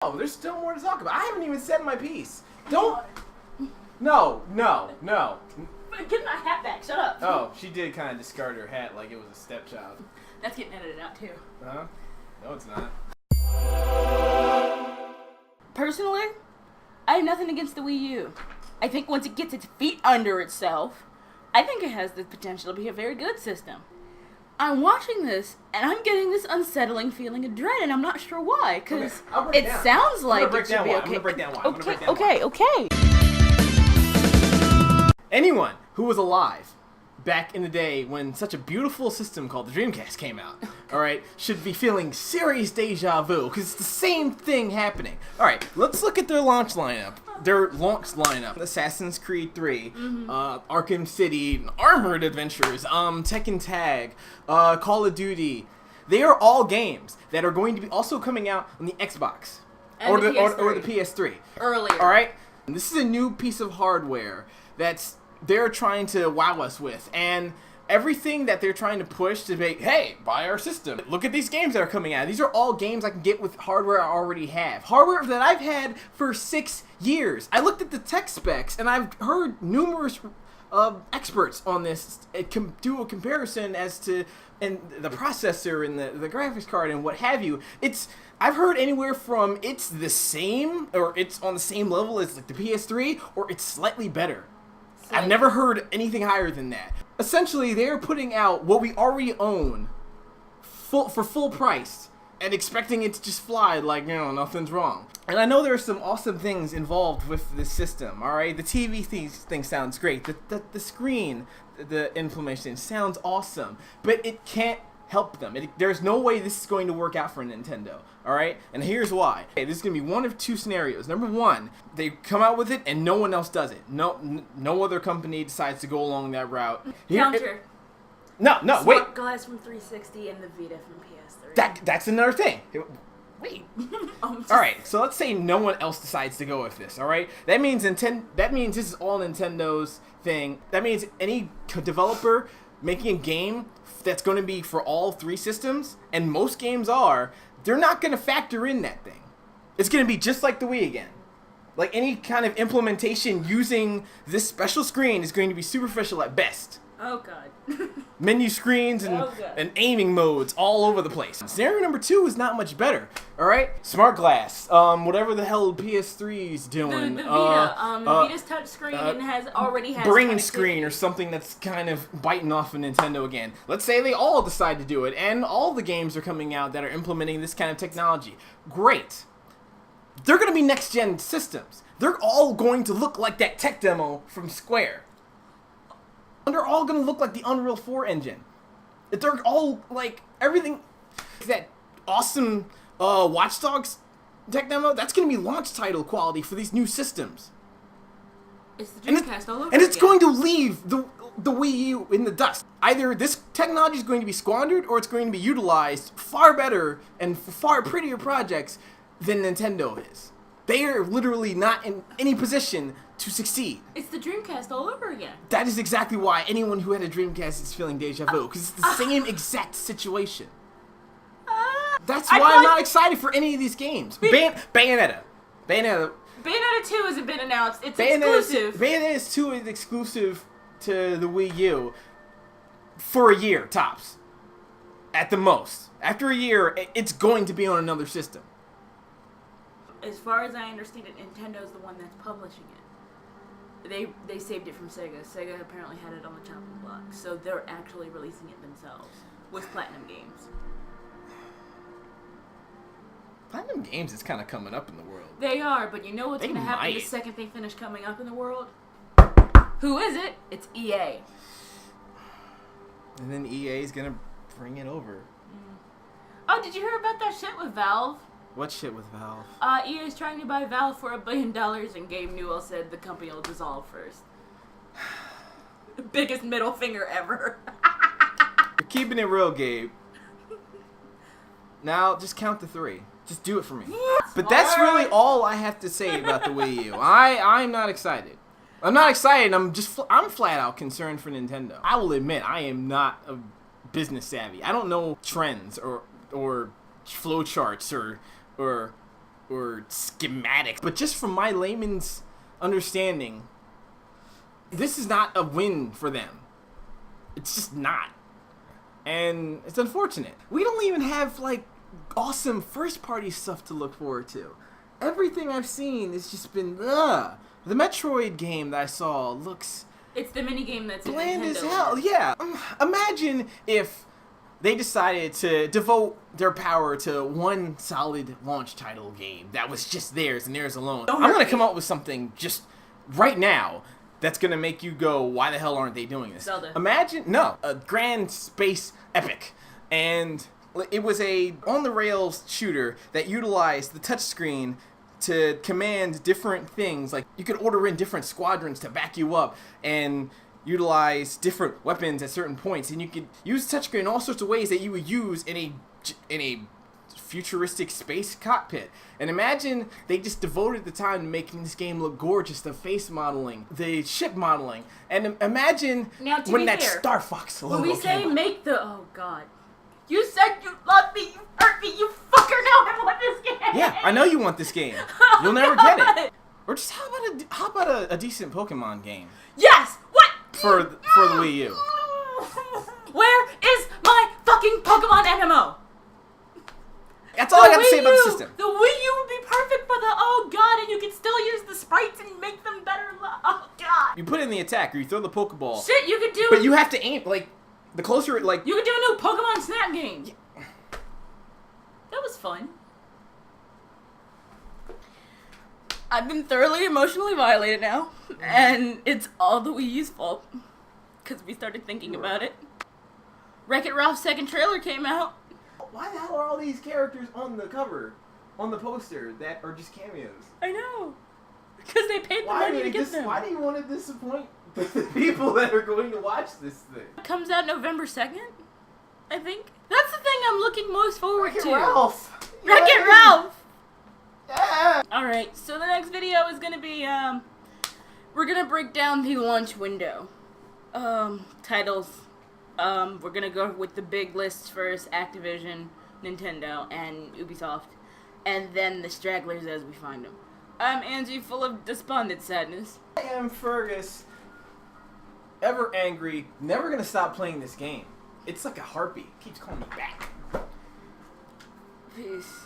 Oh, there's still more to talk about. I haven't even said my piece. Don't. No. Get my hat back. Shut up. Oh, she did kind of discard her hat like it was a stepchild. That's getting edited out too. Huh? No, it's not. Personally, I have nothing against the Wii U. I think once it gets its feet under itself, I think it has the potential to be a very good system. I'm watching this, and I'm getting this unsettling feeling of dread, and I'm not sure why, because it sounds like it should be okay. I'm gonna break down why. Okay. Anyone who was alive back in the day when such a beautiful system called the Dreamcast came out, alright, should be feeling serious deja vu, because it's the same thing happening. Alright, let's look at their launch lineup. Assassin's Creed 3, Arkham City, Armored Adventures, Tekken Tag, Call of Duty. They are all games that are going to be also coming out on the Xbox. And or the the PS3. Earlier. Alright? This is a new piece of hardware that's they're trying to wow us with, and everything that they're trying to push to make, hey, buy our system. Look at these games that are coming out. These are all games I can get with hardware I already have. Hardware that I've had for 6 years. I looked at the tech specs, and I've heard numerous experts on this do a comparison as to and the processor and the graphics card and what have you. I've heard anywhere from it's the same, or it's on the same level as like the PS3, or it's slightly better. I've never heard anything higher than that. Essentially, they're putting out what we already own for full price and expecting it to just fly like, nothing's wrong. And I know there are some awesome things involved with this system, alright? The TV thing sounds great. The screen, the inflammation sounds awesome. But it can't help them. There's no way this is going to work out for Nintendo, alright? And here's why. Okay, this is going to be one of two scenarios. Number one, they come out with it and no one else does it. No other company decides to go along that route. Counter. No, wait. Smart glass from 360 and the Vita from PS3. That's another thing. Wait. Alright, so let's say no one else decides to go with this, alright? That means this is all Nintendo's thing. That means any developer making a game that's going to be for all three systems, and most games are, they're not going to factor in that thing. It's going to be just like the Wii again. Like any kind of implementation using this special screen is going to be superficial at best. Oh god. Menu screens and aiming modes all over the place. Scenario number 2 is not much better. Alright? Smart glass. Whatever the hell PS3 is doing. The Vita. Vita's touch screen already has brain screen or something that's kind of biting off of Nintendo again. Let's say they all decide to do it, and all the games are coming out that are implementing this kind of technology. Great. They're going to be next-gen systems. They're all going to look like that tech demo from Square. They're all going to look like the Unreal 4 engine. They're all, like, everything. That awesome Watch Dogs tech demo, that's going to be launch title quality for these new systems. It's the Dreamcast all over And it's again. going to leave the Wii U in the dust. Either this technology is going to be squandered, or it's going to be utilized far better and for far prettier projects than Nintendo is. They are literally not in any position to succeed. It's the Dreamcast all over again. That is exactly why anyone who had a Dreamcast is feeling deja vu, because it's the same exact situation. That's why I'm not excited for any of these games. Bayonetta 2 hasn't been announced. It's exclusive. Bayonetta 2 is exclusive to the Wii U for a year, tops. At the most. After a year, it's going to be on another system. As far as I understand it, Nintendo's the one that's publishing it. They saved it from Sega. Sega apparently had it on the chopping block, so they're actually releasing it themselves with Platinum Games. Platinum Games is kind of coming up in the world. They are, but you know what's going to happen the second they finish coming up in the world? Who is it? It's EA. And then EA is going to bring it over. Oh, did you hear about that shit with Valve? What shit with Valve? EA is trying to buy Valve for $1 billion, and Gabe Newell said the company will dissolve first. Biggest middle finger ever. You're keeping it real, Gabe. Now, just count to 3. Just do it for me. But that's really all I have to say about the Wii U. I'm not excited. I'm not excited. I'm flat out concerned for Nintendo. I will admit I am not a business savvy. I don't know trends or flow charts or or schematic, but just from my layman's understanding, this is not a win for them. It's just not. And it's unfortunate. We don't even have, like, awesome first-party stuff to look forward to. Everything I've seen has just been, ugh. The Metroid game that I saw looks... It's the minigame that's in bland Nintendo as hell, yeah. Imagine if they decided to devote their power to one solid launch title game that was just theirs and theirs alone. I'm going to come up with something just right now that's going to make you go, why the hell aren't they doing this? Zelda. Imagine, a grand space epic. And it was a on-the-rails shooter that utilized the touchscreen to command different things. Like, you could order in different squadrons to back you up and utilize different weapons at certain points. And you could use the touchscreen in all sorts of ways that you would use in a futuristic space cockpit. And imagine they just devoted the time to making this game look gorgeous, the face modeling, the ship modeling, and imagine now, when that fair, Star Fox logo when we say came make the... Oh, God. You said you loved me, you hurt me, you fucker, now I want this game! Yeah, I know you want this game. You'll never get it. Or just how about a decent Pokemon game? Yes! What? For the Wii U. Where is my fucking Pokemon MMO? That's all I got to say about the system. The Wii U would be perfect for the, oh god, and you can still use the sprites and make them better. Oh god. You put in the attack, or you throw the Pokeball. Shit, you could do. But you have to aim, like, the closer, like... You could do a new Pokemon Snap game. Yeah. That was fun. I've been thoroughly emotionally violated now, and it's all the Wii U's fault. Because we started thinking about it. Wreck-It Ralph's second trailer came out. Why the hell are all these characters on the cover, on the poster, that are just cameos? I know. Because they paid the money to get them. Why do you want to disappoint the people that are going to watch this thing? It comes out November 2nd, I think. That's the thing I'm looking most forward to. Ralph! Wreck-It Ralph! Yeah! Alright, so the next video is going to be, we're going to break down the launch window. Titles. We're gonna go with the big lists first, Activision, Nintendo, and Ubisoft, and then the stragglers as we find them. I'm Anji, full of despondent sadness. I am Fergus, ever angry, never gonna stop playing this game. It's like a harpy, keeps calling me back. Peace.